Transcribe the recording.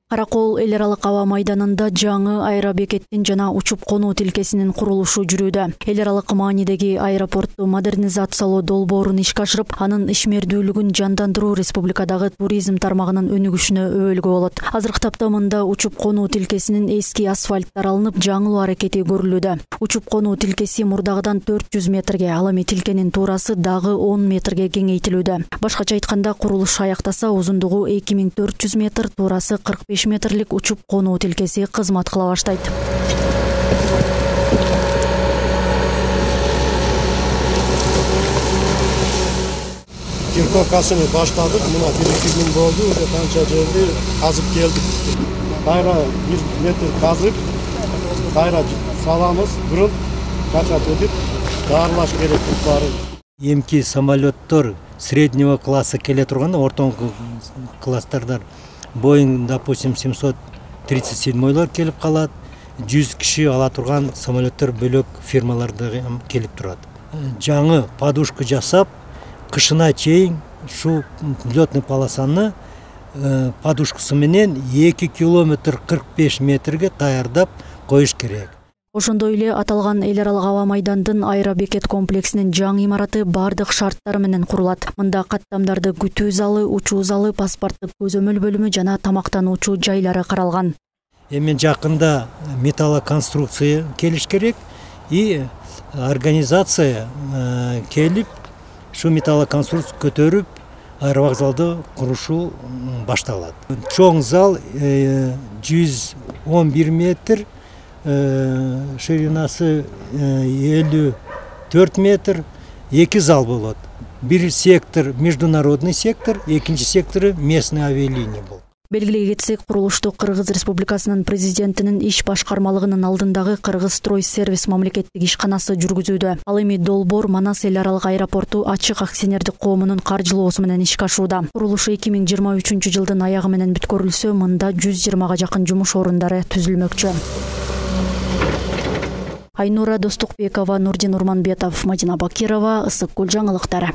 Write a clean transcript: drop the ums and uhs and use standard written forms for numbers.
Каракол эл аралык аба майданында жаңы аэробекеттин жана учуп конуу тилкесинин курулушу жүрүүдө. Эл аралык маанидеги аэропортту модернизациялоо долбоорун ишке ашырып, анын ишмердүүлүгүн жандандыруу республикадагы туризм тармагынын өнүгүшүнө өбөлгө болот. Азыркы тапта мында учуп конуу тилкесинин эски асфальттар алынып, жаңылоо аракети көрүлүүдө. Учуп конуу тилкеси мурдагыдан 400 метрге, ал эми тилкенин туурасы дагы 10 метрге кеңейтилүүдө. Башкача айтканда, курулуш аяктаса, узундугу 2400 метр, туурасы 45 метрлик учуп конуу тилкеси кызмат кыла баштайт. Кирковкасын баштадык, мына 1-2 күн болду, уже канча жерди казып келдик. Кайра 1 метр казып, кайра саламыз, грунт качат өтүп, даарылаш керек баарын. Эмки самолеттор среднего класса келе турган, ортоңку класстардар Boeing, допустим, 737-лар келип калат. 100 киши ала турган самолеттер бөлөк фирмаларда келип турат. Жаңы подушка жасап, кышына чейин шу лётный полосаны подушкасы менен 2 километр 45 метрге даярдап коюш керек. Ошондой эле аталган эл аралык аба майдандын аэробекет комплексинин жаңы имараты бардык шарттары менен курулат. Мында каттамдарды күтүү залы, учуу залы, паспорттук көзөмөл бөлүмү жана тамактануучу жайлары каралган. Эми жакында металлоконструкция келиш керек и организация келип, шу металлоконструкция көтөрүп, аэровокзалды курушу башталат. Чоң зал 111 метр, ширинасы 54 метр, 2 зал болот. Бир сектор международный сектор, экинчи сектору местный авиалиния болот. Белгилей кетсек, курулушту Кыргыз Республикасынын президентинин иш башкармалыгынын алдындагы Кыргыз строй сервис мамлекеттик ишканасы жүргүзүүдө. Ал эми долбоор Манас эл аралык аэропорту ачык акционердик коомунун каржылоосу менен ишке ашууда. Курулушу 2023 жылдын аягы менен бүткөрүлсө, мында 120га жакын жумуш орундары түзүлмөкчү. Айнура Достукбекова, Нурдин Урманбетов, Мадина Бакирова, Ысык Көл жаңылыктары.